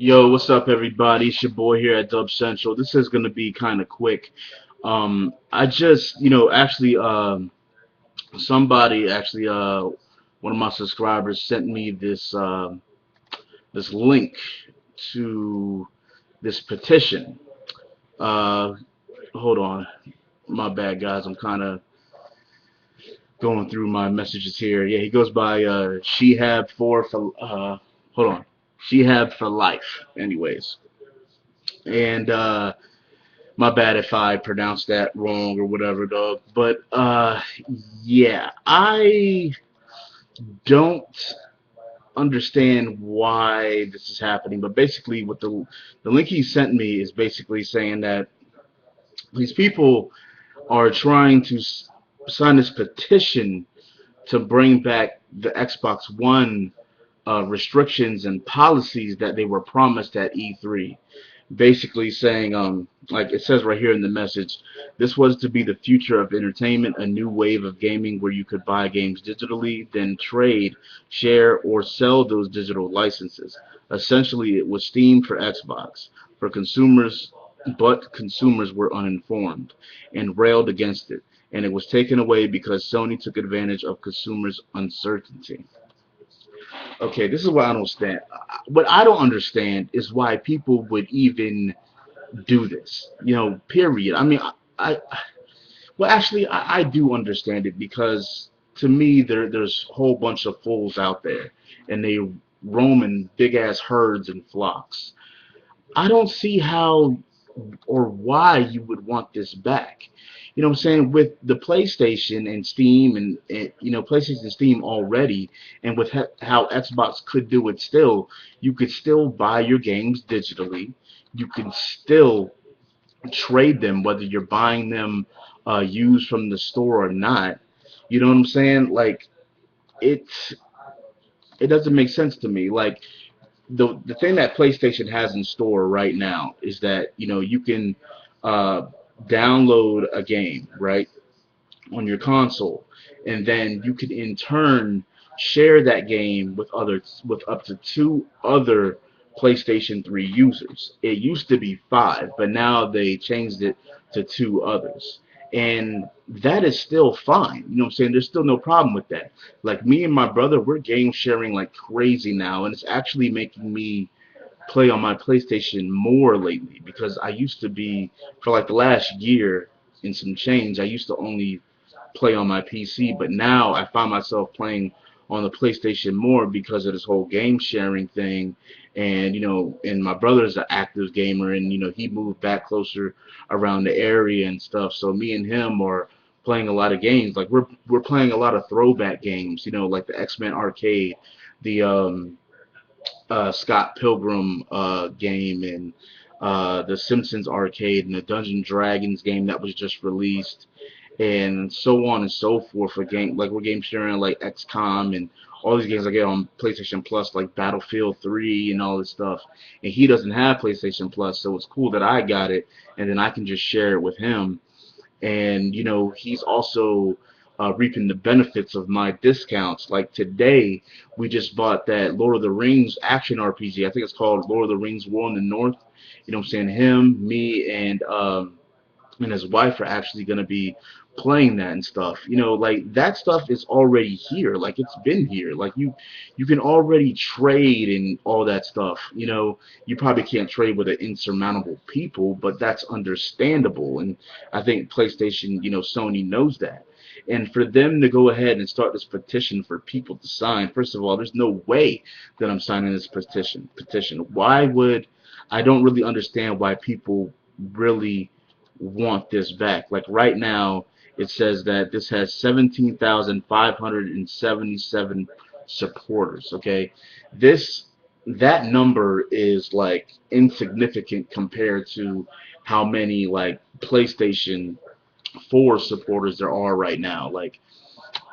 Yo, what's up, everybody? It's your boy here at Dub Central. This is gonna be kind of quick. I just, actually, somebody actually, one of my subscribers sent me this link to this petition. Uh, Hold on, my bad, guys. I'm kind of going through my messages here. Yeah, he goes by Shehab for hold on, Shehab for life. Anyways, and my bad if I pronounced that wrong or whatever, dog. But yeah, I don't understand why this is happening. But basically, what the link he sent me is basically saying that these people are trying to sign this petition to bring back the Xbox One restrictions and policies that they were promised at E3. Basically saying, like it says right here in the message, this was to be the future of entertainment, a new wave of gaming where you could buy games digitally, then trade, share, or sell those digital licenses. Essentially, it was Steam for Xbox, for consumers, but consumers were uninformed and railed against it, and it was taken away because Sony took advantage of consumers' uncertainty. Okay, this is what I don't understand. What I don't understand is why people would even do this. Period. I mean, I well, actually, I do understand it because to me, there's a whole bunch of fools out there, and they roam in big ass herds and flocks. I don't see how or why you would want this back. You know what I'm saying? With the PlayStation and Steam and PlayStation and Steam already, and with how Xbox could do it still, you could still buy your games digitally. You can still trade them whether you're buying them used from the store or not. You know what I'm saying? Like it's it doesn't make sense to me. Like the thing that PlayStation has in store right now is that you can uh, download a game right on your console, and then you can in turn share that game with up to two other PlayStation 3 users. It used to be five, but now they changed it to two others. And that is still fine. You know what I'm saying? There's still no problem with that. Like me and my brother, we're game sharing like crazy now, and it's actually making me play on my PlayStation more lately because I used to be for like the last year and some change, I used to only play on my PC, but now I find myself playing on the PlayStation more because of this whole game sharing thing. And and my brother's an active gamer, and he moved back closer around the area and stuff. So me and him are playing a lot of games. Like we're playing a lot of throwback games, like the X-Men arcade, the Scott Pilgrim game, and the Simpsons arcade, and the Dungeons Dragons game that was just released, and so on and so forth. For game like we're game sharing like XCOM and all these games I get on PlayStation Plus, like Battlefield 3 and all this stuff. And he doesn't have PlayStation Plus, so it's cool that I got it, and then I can just share it with him. And he's also reaping the benefits of my discounts. Like today, we just bought that Lord of the Rings action RPG. I think it's called Lord of the Rings War in the North. You know what I'm saying? Him, me, and his wife are actually going to be playing that and stuff. Like that stuff is already here. Like it's been here. Like you can already trade and all that stuff. You probably can't trade with an insurmountable people, but that's understandable. And I think PlayStation, Sony knows that. And for them to go ahead and start this petition for people to sign, first of all, there's no way that I'm signing this petition. Why would I don't really understand why people really want this back. Like right now, it says that this has 17,577 supporters. Okay, this that number is like insignificant compared to how many like PlayStation 4 supporters there are right now. Like,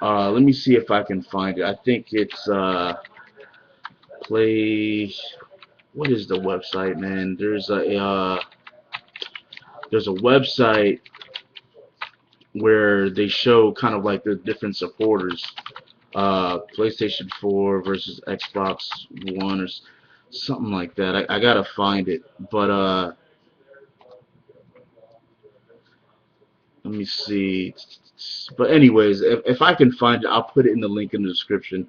let me see if I can find it. I think it's play. What is the website, man? There's a website where they show kind of like the different supporters, PlayStation 4 versus Xbox One, or something like that. I gotta find it, but let me see. But anyways, if I can find it, I'll put it in the link in the description.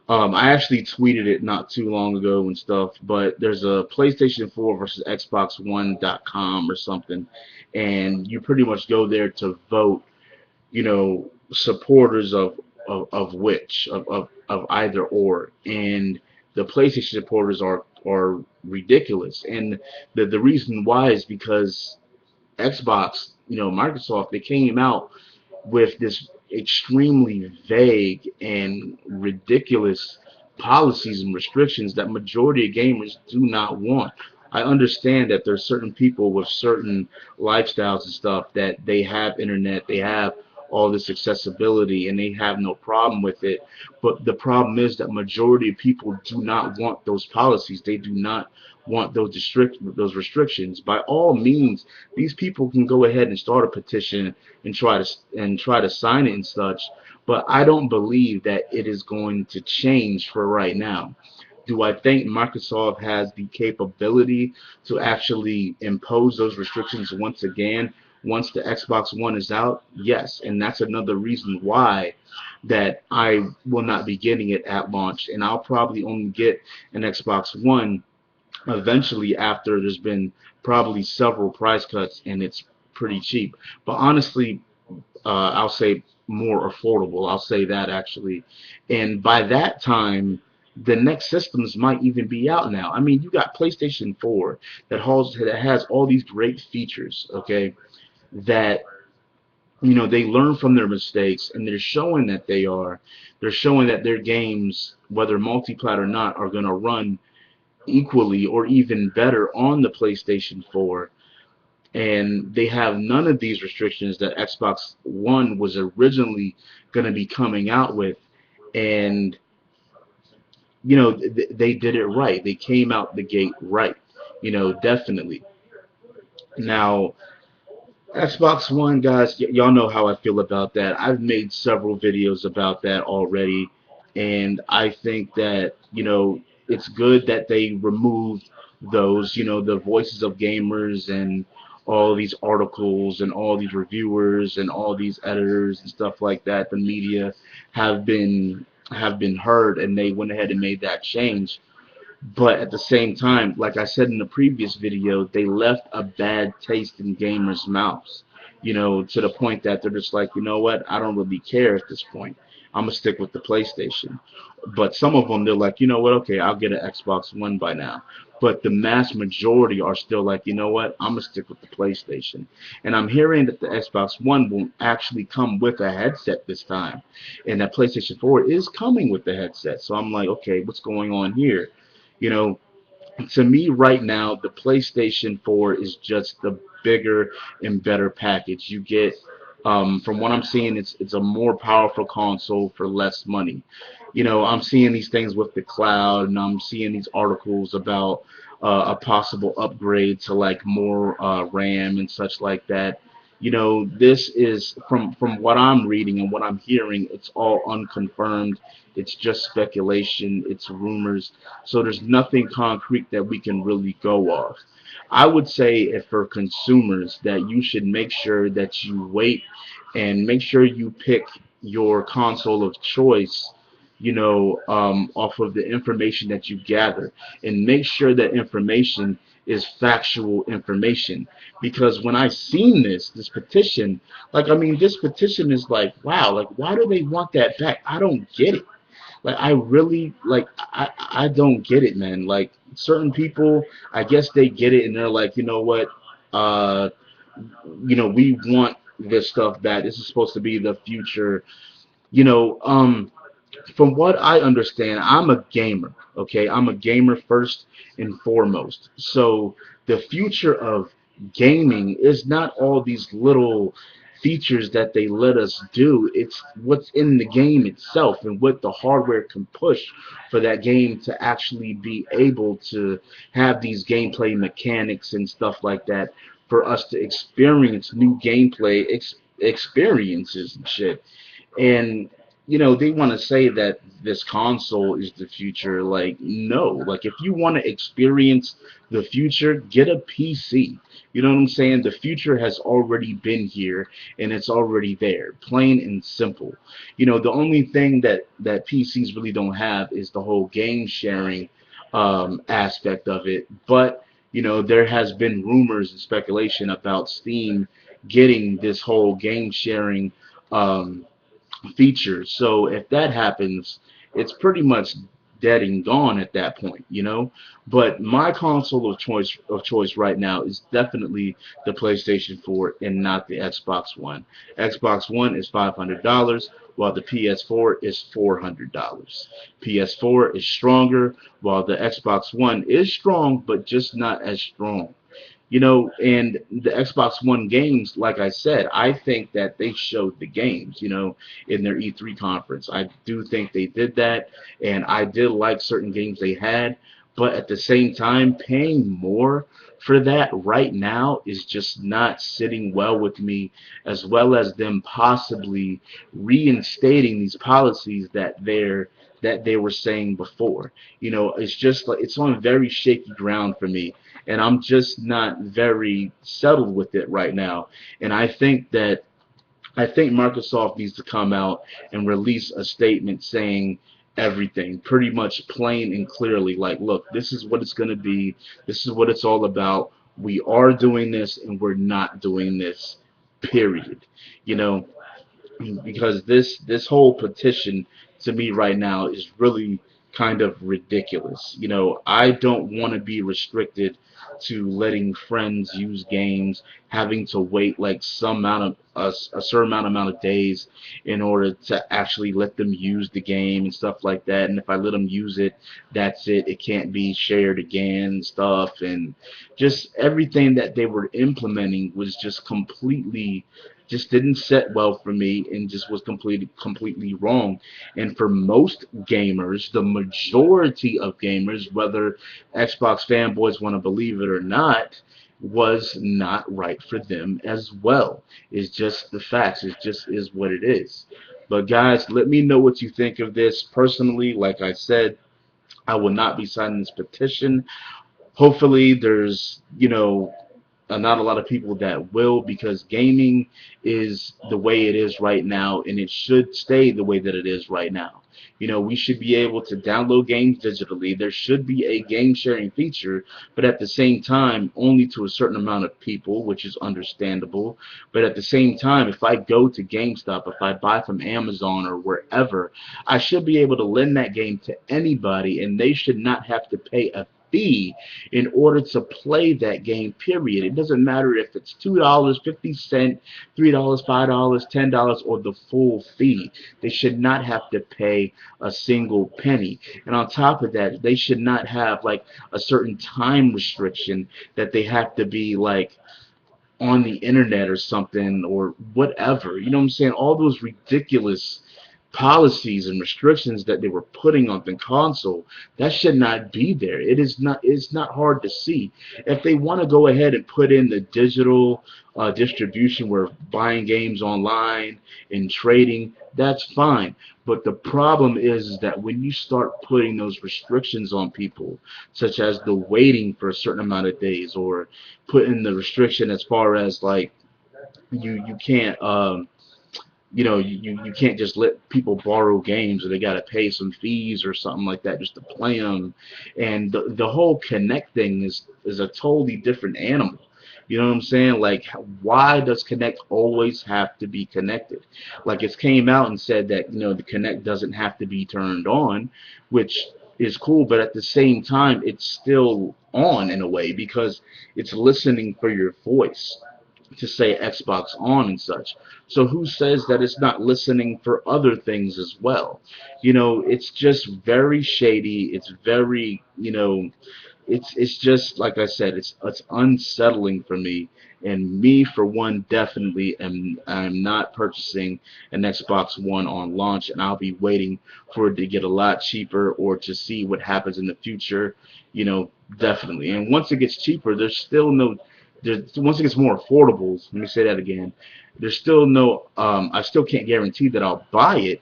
I actually tweeted it not too long ago and stuff, but there's a PlayStation 4 versus Xbox One.com or something, and you pretty much go there to vote, supporters of which of either or, and the PlayStation supporters are ridiculous, and the reason why is because Xbox, Microsoft, they came out with this extremely vague and ridiculous policies and restrictions that majority of gamers do not want. I understand that there's certain people with certain lifestyles and stuff that they have internet, they have all this accessibility, and they have no problem with it. But the problem is that majority of people do not want those policies. They do not want those restrictions. By all means, these people can go ahead and start a petition and try to sign it and such. But I don't believe that it is going to change for right now. Do I think Microsoft has the capability to actually impose those restrictions once again once the Xbox One is out? Yes, and that's another reason why that I will not be getting it at launch, and I'll probably only get an Xbox One eventually after there's been probably several price cuts and it's pretty cheap. But honestly, I'll say more affordable. I'll say that actually. And by that time, the next systems might even be out now. I mean, you got PlayStation 4 that has all these great features, okay, that they learn from their mistakes, and they're showing that their games, whether multi-plat or not, are going to run equally or even better on the PlayStation 4, and they have none of these restrictions that Xbox One was originally going to be coming out with. And they did it right. They came out the gate right, definitely. Now, Xbox One, guys, y'all know how I feel about that. I've made several videos about that already, and I think that, it's good that they removed those, the voices of gamers and all these articles and all these reviewers and all these editors and stuff like that. The media have been heard, and they went ahead and made that change. But at the same time, like I said in the previous video, they left a bad taste in gamers' mouths, to the point that they're just like, you know what, I don't really care at this point. I'm going to stick with the PlayStation. But some of them, they're like, you know what, okay, I'll get an Xbox One by now. But the mass majority are still like, you know what, I'm going to stick with the PlayStation. And I'm hearing that the Xbox One won't actually come with a headset this time. And that PlayStation 4 is coming with the headset. So I'm like, okay, what's going on here? You know, to me right now, the PlayStation 4 is just the bigger and better package. You get, from what I'm seeing, it's a more powerful console for less money. I'm seeing these things with the cloud, and I'm seeing these articles about a possible upgrade to like more RAM and such like that. This is from what I'm reading and what I'm hearing, it's all unconfirmed. It's just speculation. It's rumors. So there's nothing concrete that we can really go off. I would say if for consumers that you should make sure that you wait and make sure you pick your console of choice, off of the information that you gather, and make sure that information is factual information. Because when I seen this petition, like, I mean, this petition is like, wow, like, why do they want that back? I don't get it. Like, I really, like, I don't get it, man. Like, certain people, I guess they get it, and they're like, you know what, uh, we want this stuff back. This is supposed to be the future. You know, um, from what I understand, I'm a gamer, okay? I'm a gamer first and foremost. So the future of gaming is not all these little features that they let us do. It's what's in the game itself and what the hardware can push for that game to actually be able to have these gameplay mechanics and stuff like that for us to experience new gameplay experiences and shit. And they want to say that this console is the future. Like, no. Like, if you want to experience the future, get a PC. You know what I'm saying? The future has already been here and it's already there, plain and simple. The only thing that PCs really don't have is the whole game sharing aspect of it. But there has been rumors and speculation about Steam getting this whole game sharing um, features. So if that happens, it's pretty much dead and gone at that point. But my console of choice right now is definitely the PlayStation 4 and not the Xbox One. Xbox One is $500 while the PS4 is $400. PS4 is stronger while the Xbox One is strong but just not as strong. And the Xbox One games, like I said, I think that they showed the games, in their E3 conference. I do think they did that, and I did like certain games they had, but at the same time, paying more for that right now is just not sitting well with me, as well as them possibly reinstating these policies that they were saying before. It's just like it's on very shaky ground for me, and I'm just not very settled with it right now. And I think Microsoft needs to come out and release a statement saying everything pretty much plain and clearly, like, look, this is what it's going to be, this is what it's all about. We are doing this and we're not doing this, period. you know because this whole petition to me right now is really kind of ridiculous. I don't want to be restricted to letting friends use games, having to wait like some amount of a certain amount of days in order to actually let them use the game and stuff like that. And if I let them use it, that's it. It can't be shared again and stuff. And just everything that they were implementing was just didn't set well for me and just was completely wrong. And for most gamers, the majority of gamers, whether Xbox fanboys want to believe it or not, was not right for them as well. It's just the facts. It just is what it is. But guys, let me know what you think of this. Personally, like I said, I will not be signing this petition. Hopefully there's not a lot of people that will, because gaming is the way it is right now, and it should stay the way that it is right now. We should be able to download games digitally. There should be a game sharing feature, but at the same time, only to a certain amount of people, which is understandable. But at the same time, if I go to GameStop, if I buy from Amazon or wherever, I should be able to lend that game to anybody, and they should not have to pay a fee in order to play that game, period. It doesn't matter if it's $2, 50 cents, $3, $5, $10, or the full fee. They should not have to pay a single penny. And on top of that, they should not have like a certain time restriction that they have to be like on the internet or something or whatever. You know what I'm saying? All those ridiculous policies and restrictions that they were putting on the console, that should not be there. It's not hard to see. If they want to go ahead and put in the digital distribution where buying games online and trading, that's fine. But the problem is that when you start putting those restrictions on people, such as the waiting for a certain amount of days, or putting the restriction as far as like you can't you can't just let people borrow games, or they got to pay some fees or something like that just to play them. And the whole Connect thing is a totally different animal. You know what I'm saying? Like, why does Connect always have to be connected? Like, it came out and said that the Connect doesn't have to be turned on, which is cool, but at the same time it's still on in a way, because it's listening for your voice to say Xbox on and such. So who says that it's not listening for other things as well? It's just very shady. It's very, it's just like I said, it's unsettling for me. And me, for one, definitely I'm not purchasing an Xbox One on launch, and I'll be waiting for it to get a lot cheaper or to see what happens in the future. Definitely. And once it gets cheaper, once it gets more affordable, let me say that again, there's still no, I still can't guarantee that I'll buy it,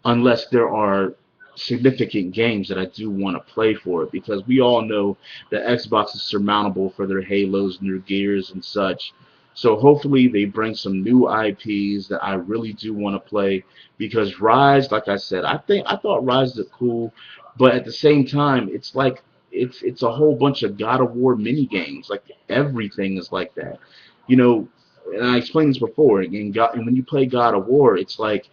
unless there are significant games that I do want to play for it, because we all know that Xbox is surmountable for their Halos and their Gears and such. So hopefully they bring some new IPs that I really do want to play, because Rise, like I said, I thought Rise looked cool, but at the same time, it's like it's a whole bunch of God of War mini games. Like everything is like that, you know. And I explained this before. And when you play God of War, it's like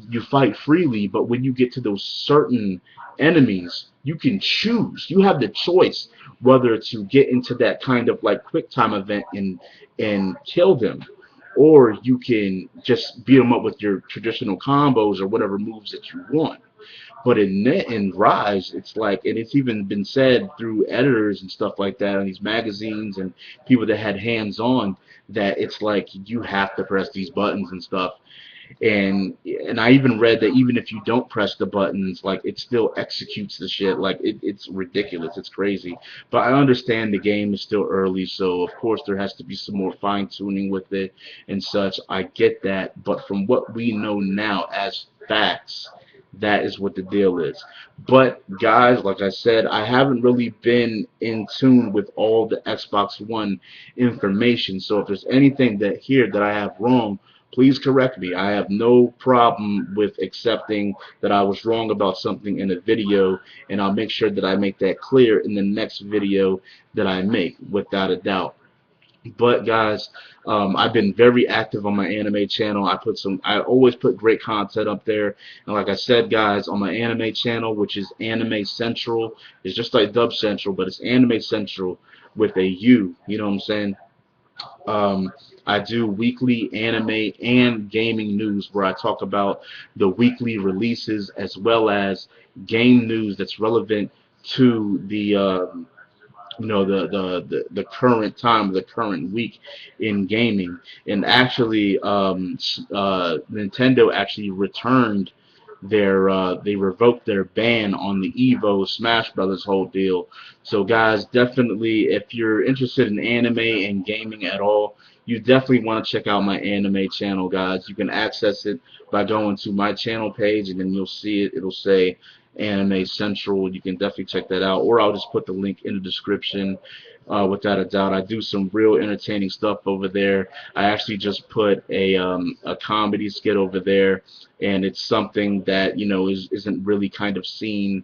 you fight freely, but when you get to those certain enemies, you can choose. You have the choice whether to get into that kind of like quick time event and kill them, or you can just beat them up with your traditional combos or whatever moves that you want. But in Rise, it's like, and it's even been said through editors and stuff like that on these magazines and people that had hands on, that it's like you have to press these buttons and stuff. And I even read that even if you don't press the buttons, like it still executes the shit. Like it's ridiculous. It's crazy. But I understand the game is still early, so of course there has to be some more fine tuning with it and such. I get that, but from what we know now as facts, that is what the deal is. But guys, like I said, I haven't really been in tune with all the Xbox One information. So if there's anything that here that I have wrong, please correct me. I have no problem with accepting that I was wrong about something in a video, and I'll make sure that I make that clear in the next video that I make, without a doubt. But guys, I've been very active on my anime channel. I always put great content up there. And like I said, guys, on my anime channel, which is Anime Central, it's just like Dub Central, but it's Anime Central with a U. You know what I'm saying? Um, I do weekly anime and gaming news where I talk about the weekly releases as well as game news that's relevant to the the current time, the current week in gaming. And actually, Nintendo actually returned they revoked their ban on the Evo Smash Brothers whole deal. So guys, definitely if you're interested in anime and gaming at all, you definitely want to check out my anime channel, guys. You can access it by going to my channel page, and then you'll see it. It'll say Anime Central. You can definitely check that out, or I'll just put the link in the description. Without a doubt, I do some real entertaining stuff over there. I actually just put a comedy skit over there, and it's something that isn't really kind of seen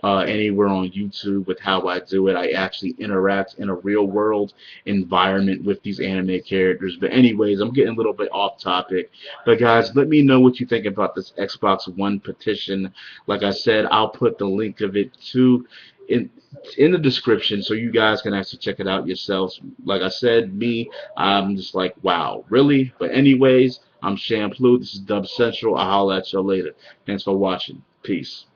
anywhere on YouTube with how I do it. I actually interact in a real world environment with these anime characters. But anyways, I'm getting a little bit off topic. But guys, let me know what you think about this Xbox One petition. Like I said, I'll put the link of it to in the description so you guys can actually check it out yourselves. Like I said, I'm just like, wow, really? But anyways, I'm Shampoo. This is Dub Central. I'll holler at y'all later. Thanks for watching. Peace.